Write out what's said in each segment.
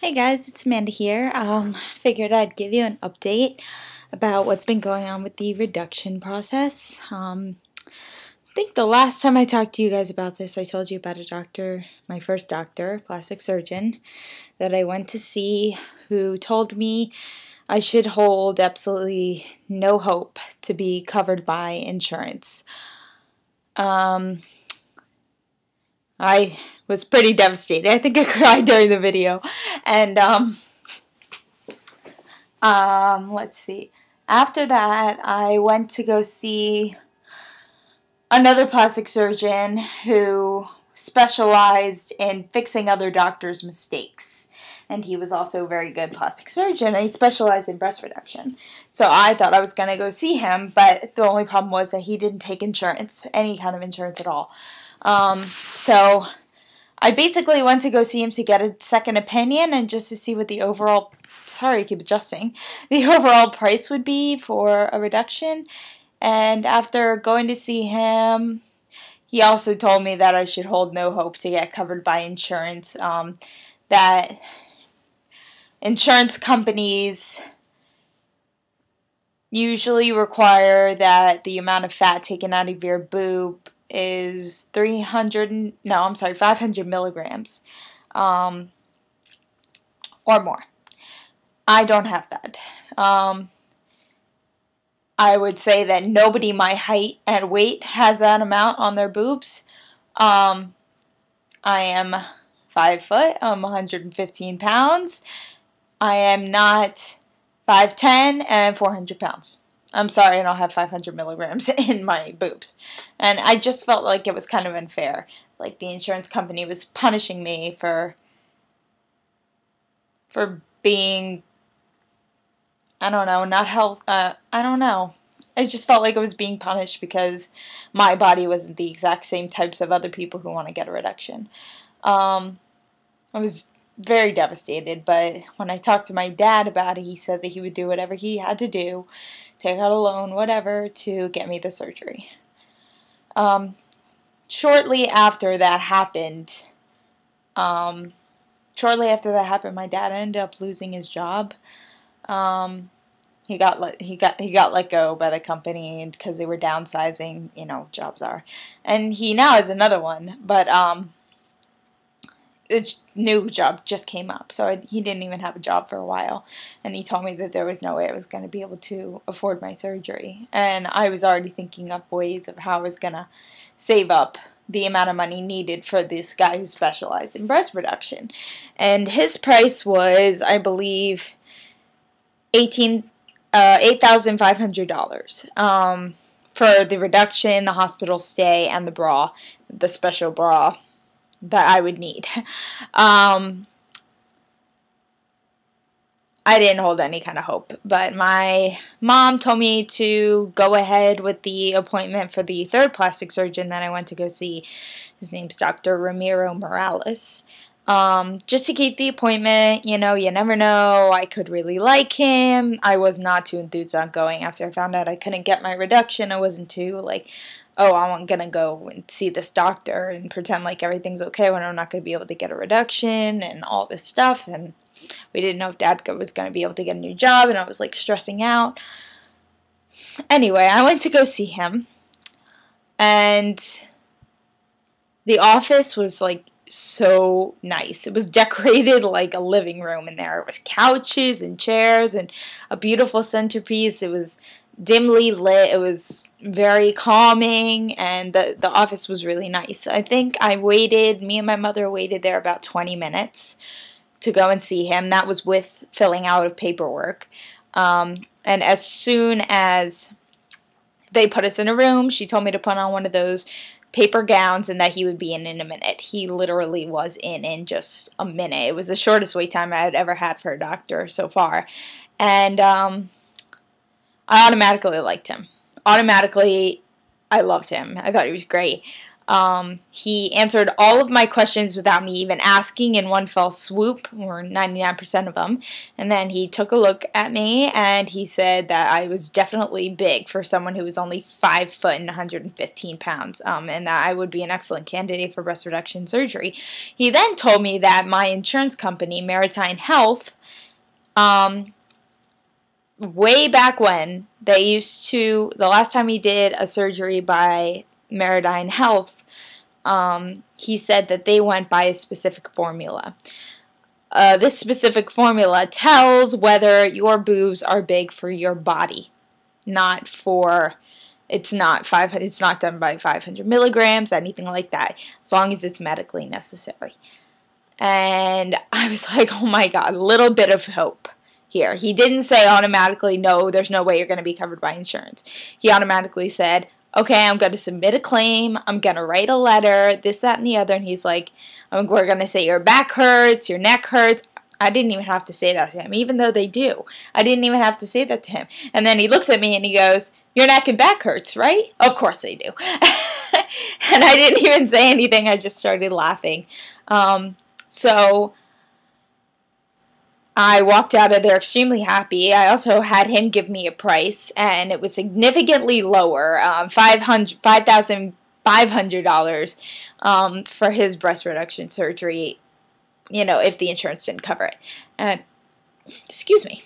Hey guys, it's Amanda here. Figured I'd give you an update about what's been going on with the reduction process. I think the last time I talked to you guys about this, I told you about a doctor, my first doctor, plastic surgeon, that I went to see, who told me I should hold absolutely no hope to be covered by insurance. I was pretty devastated. I think I cried during the video. And let's see. After that, I went to go see another plastic surgeon who specialized in fixing other doctors' mistakes. And he was also a very good plastic surgeon, and he specialized in breast reduction. So I thought I was going to go see him, but the only problem was that he didn't take insurance, any kind of insurance at all. So I basically went to go see him to get a second opinion and just to see what the overall, sorry, I keep adjusting, the overall price would be for a reduction. And after going to see him, he also told me that I should hold no hope to get covered by insurance, that insurance companies usually require that the amount of fat taken out of your boob is 500 milligrams or more. I don't have that. I would say that nobody my height and weight has that amount on their boobs. I am 5 foot, I'm 115 pounds. I am not 5'10" and 400 pounds. I'm sorry, I don't have 500 milligrams in my boobs. And I just felt like it was kind of unfair. Like the insurance company was punishing me for being, I don't know, not health, I don't know. I just felt like I was being punished because my body wasn't the exact same types of other people who want to get a reduction. I was very devastated, but when I talked to my dad about it, he said that he would do whatever he had to do, take out a loan, whatever, to get me the surgery. Shortly after that happened, my dad ended up losing his job. He got let go by the company because they were downsizing. You know, jobs are, and he now has another one, but his new job just came up, so he didn't even have a job for a while, and he told me that there was no way I was going to be able to afford my surgery, and I was already thinking up ways of how I was going to save up the amount of money needed for this guy who specialized in breast reduction, and his price was, I believe, $8,500 for the reduction, the hospital stay, and the bra, the special bra that I would need. I didn't hold any kind of hope, but my mom told me to go ahead with the appointment for the third plastic surgeon that I went to go see. His name's Dr. Ramiro Morales. Just to keep the appointment, you know, you never know, I could really like him. I was not too enthused on going after I found out I couldn't get my reduction. I wasn't too, like, oh, I'm going to go and see this doctor and pretend like everything's okay when I'm not going to be able to get a reduction and all this stuff. And we didn't know if Dad was going to be able to get a new job, and I was, like, stressing out. Anyway, I went to go see him, and the office was, like, so nice. It was decorated like a living room in there. It was couches and chairs and a beautiful centerpiece. It was dimly lit. It was very calming, and the office was really nice. I think me and my mother waited there about 20 minutes to go and see him. That was with filling out of paperwork. And as soon as they put us in a room, she told me to put on one of those paper gowns and that he would be in a minute. He literally was in just a minute. It was the shortest wait time I had ever had for a doctor so far. And I automatically liked him. Automatically, I loved him. I thought he was great. He answered all of my questions without me even asking in one fell swoop, or 99% of them. And then he took a look at me and he said that I was definitely big for someone who was only 5 foot and 115 pounds, and that I would be an excellent candidate for breast reduction surgery. He then told me that my insurance company, Maritime Health, way back when, they used to, the last time he did a surgery by Maritime Health, he said that they went by a specific formula. This specific formula tells whether your boobs are big for your body, not for, it's not done by 500 milligrams, anything like that, as long as it's medically necessary. And I was like, oh my God, a little bit of hope here. He didn't say automatically, no, there's no way you're going to be covered by insurance. He automatically said, okay, I'm going to submit a claim, I'm going to write a letter, this, that, and the other. And he's like, we're going to say your back hurts, your neck hurts. I didn't even have to say that to him, even though they do. I didn't even have to say that to him. And then he looks at me and he goes, your neck and back hurts, right? Of course they do. And I didn't even say anything. I just started laughing. So I walked out of there extremely happy. I also had him give me a price, and it was significantly lower, $5,500 for his breast reduction surgery, you know, if the insurance didn't cover it. And, excuse me.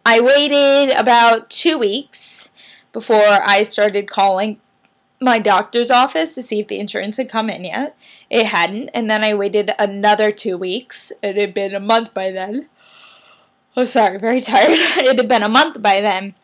I waited about 2 weeks before I started calling my doctor's office to see if the insurance had come in yet. It hadn't, and then I waited another 2 weeks. It had been a month by then. Oh, sorry, very tired. It had been a month by then,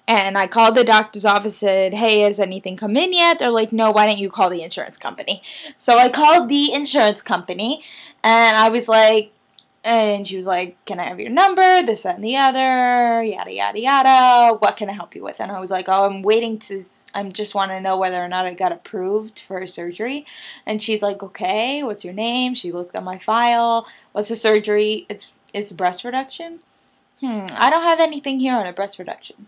and I called the doctor's office and said, hey, has anything come in yet? They're like, no, why don't you call the insurance company? So I called the insurance company, and I was like, and she was like, can I have your number, this, that, and the other, yada, yada, yada, what can I help you with? And I was like, oh, I just want to know whether or not I got approved for a surgery. And she's like, okay, what's your name? She looked at my file. What's the surgery? It's breast reduction? I don't have anything here on a breast reduction.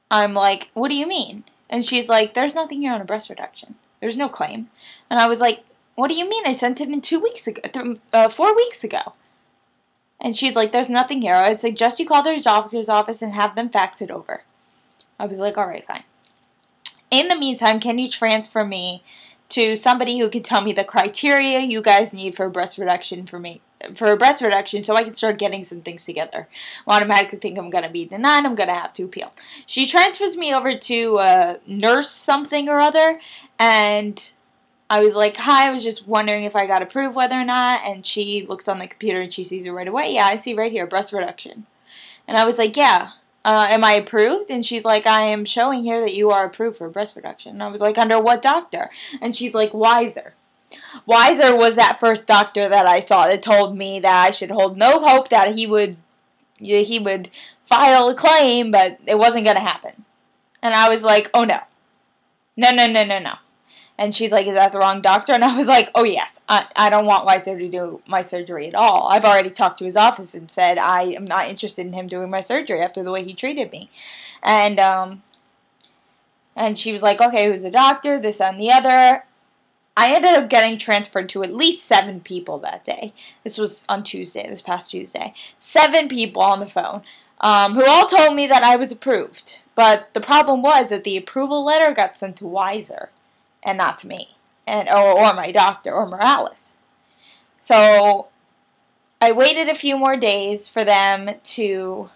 I'm like, what do you mean? And she's like, there's nothing here on a breast reduction. There's no claim. And I was like, what do you mean? I sent it in 2 weeks ago, 4 weeks ago. And she's like, there's nothing here. I suggest you call their doctor's office and have them fax it over. I was like, all right, fine. In the meantime, can you transfer me to somebody who can tell me the criteria you guys need for breast reduction so I can start getting some things together. I automatically think I'm going to be denied. I'm going to have to appeal. She transfers me over to nurse something or other, and I was like, hi, I was just wondering if I got approved, whether or not. And she looks on the computer and she sees it right away. Yeah, I see right here, breast reduction. And I was like, yeah, am I approved? And she's like, I am showing here that you are approved for breast reduction. And I was like, under what doctor? And she's like, Weiser. Weiser was that first doctor that I saw that told me that I should hold no hope that he would file a claim, but it wasn't going to happen. And I was like, oh no. No. And she's like, is that the wrong doctor? And I was like, oh, yes. I don't want Weiser to do my surgery at all. I've already talked to his office and said I am not interested in him doing my surgery after the way he treated me. And she was like, okay, who's the doctor? This and the other. I ended up getting transferred to at least 7 people that day. This was on Tuesday, this past Tuesday. 7 people on the phone who all told me that I was approved. But the problem was that the approval letter got sent to Weiser and not to me, or my doctor, or Morales. So I waited a few more days for them to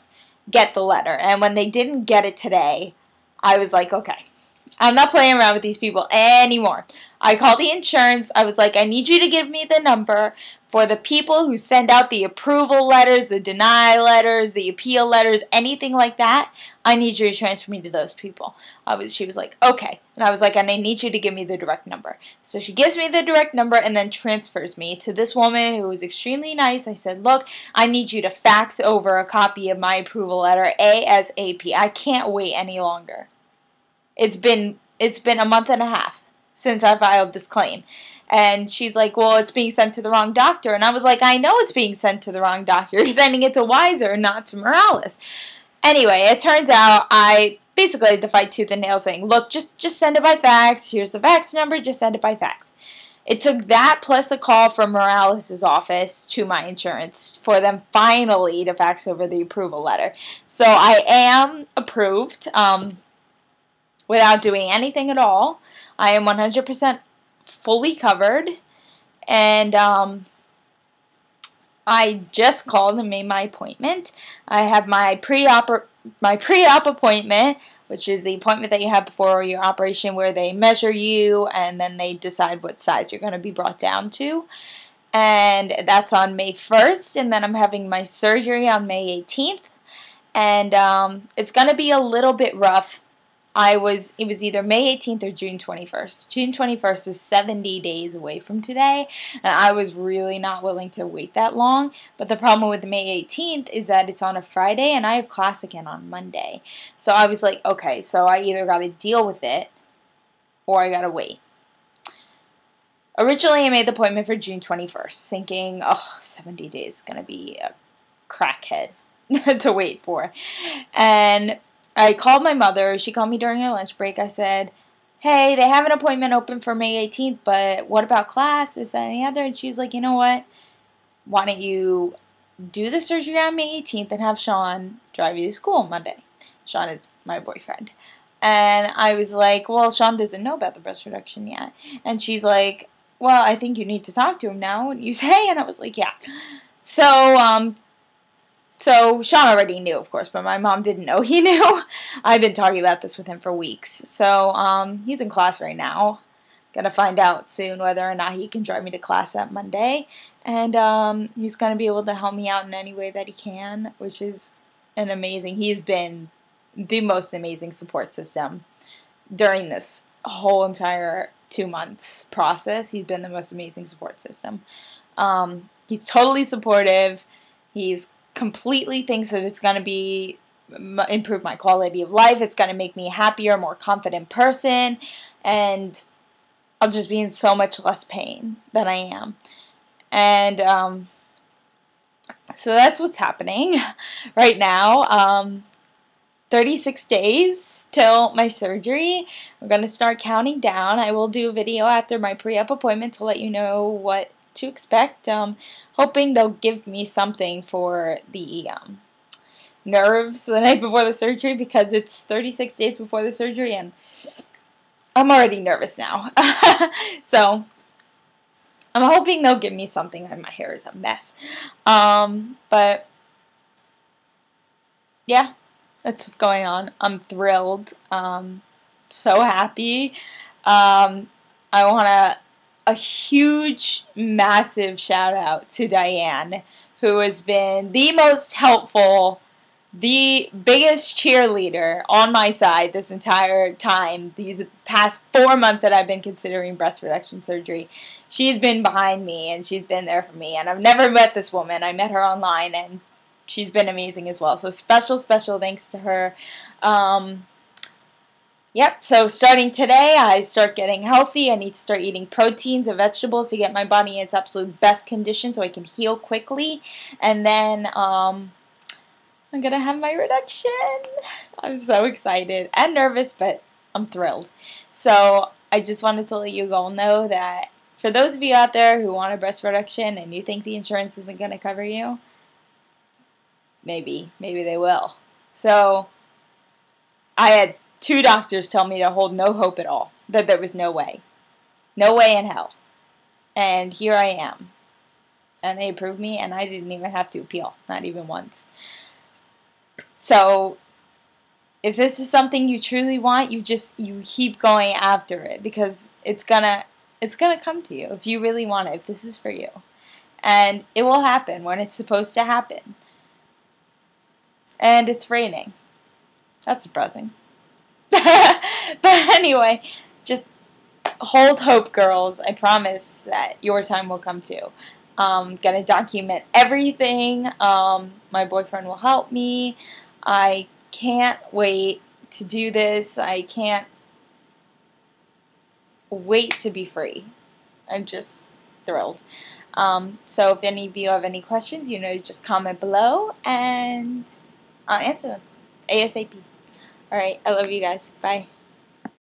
get the letter. And when they didn't get it today, I was like, okay, I'm not playing around with these people anymore. I called the insurance. I was like, I need you to give me the number for the people who send out the approval letters, the deny letters, the appeal letters, anything like that. I need you to transfer me to those people. She was like, okay. And I was like, and I need you to give me the direct number. So she gives me the direct number and then transfers me to this woman who was extremely nice. I said, look, I need you to fax over a copy of my approval letter ASAP. I can't wait any longer. It's been a month and a half since I filed this claim. And she's like, well, it's being sent to the wrong doctor. And I was like, I know it's being sent to the wrong doctor. You're sending it to Weiser, not to Morales. Anyway, it turns out I basically had to fight tooth and nail saying, look, just send it by fax. Here's the fax number. Just send it by fax. It took that plus a call from Morales' office to my insurance for them finally to fax over the approval letter. So I am approved without doing anything at all. I am 100% fully covered. And I just called and made my appointment. I have my pre-op appointment, which is the appointment that you have before your operation where they measure you and then they decide what size you're going to be brought down to. And that's on May 1st, and then I'm having my surgery on May 18th. And it's going to be a little bit rough. It was either May 18th or June 21st. June 21st is 70 days away from today, and I was really not willing to wait that long. But the problem with May 18th is that it's on a Friday, and I have class again on Monday. So I was like, okay, so I either got to deal with it, or I got to wait. Originally, I made the appointment for June 21st, thinking, oh, 70 days is going to be a crackhead to wait for. And I called my mother. She called me during her lunch break. I said, hey, they have an appointment open for May 18th, but what about class? This, that, and the other. And she was like, you know what? Why don't you do the surgery on May 18th and have Sean drive you to school Monday? Sean is my boyfriend. And I was like, well, Sean doesn't know about the breast reduction yet. And she's like, well, I think you need to talk to him now. And you say, and I was like, yeah. So Sean already knew, of course, but my mom didn't know he knew. I've been talking about this with him for weeks. So he's in class right now. Gonna find out soon whether or not he can drive me to class that Monday. And he's gonna be able to help me out in any way that he can, which is he's been the most amazing support system during this whole entire 2 months process. He's been the most amazing support system. He's totally supportive. He's completely thinks that it's going to be improve my quality of life. It's going to make me a happier, more confident person, and I'll just be in so much less pain than I am. And so that's what's happening right now. 36 days till my surgery. I'm going to start counting down. I will do a video after my pre-op appointment to let you know what to expect. Hoping they'll give me something for the nerves the night before the surgery, because it's 36 days before the surgery and I'm already nervous now. So I'm hoping they'll give me something. My hair is a mess. But yeah, that's what's going on. I'm thrilled. So happy. I want a huge, massive shout out to Diane, who has been the most helpful, the biggest cheerleader on my side this entire time, these past 4 months that I've been considering breast reduction surgery. She's been behind me and she's been there for me, and I've never met this woman. I met her online and she's been amazing as well. So special, special thanks to her. Yep, so starting today, I start getting healthy. I need to start eating proteins and vegetables to get my body in its absolute best condition so I can heal quickly. And then I'm going to have my reduction. I'm so excited and nervous, but I'm thrilled. So I just wanted to let you all know that for those of you out there who want a breast reduction and you think the insurance isn't going to cover you, maybe they will. So I had 2 doctors tell me to hold no hope at all, that there was no way in hell. And here I am. And they approved me, and I didn't even have to appeal, not even once. So if this is something you truly want, you keep going after it, because it's gonna come to you if you really want it, if this is for you. And it will happen when it's supposed to happen. And it's raining. That's depressing. But anyway, just hold hope, girls. I promise that your time will come too. Gonna document everything. My boyfriend will help me. I can't wait to do this. I can't wait to be free. I'm just thrilled. So if any of you have any questions, just comment below and I'll answer them. ASAP. Alright, I love you guys. Bye.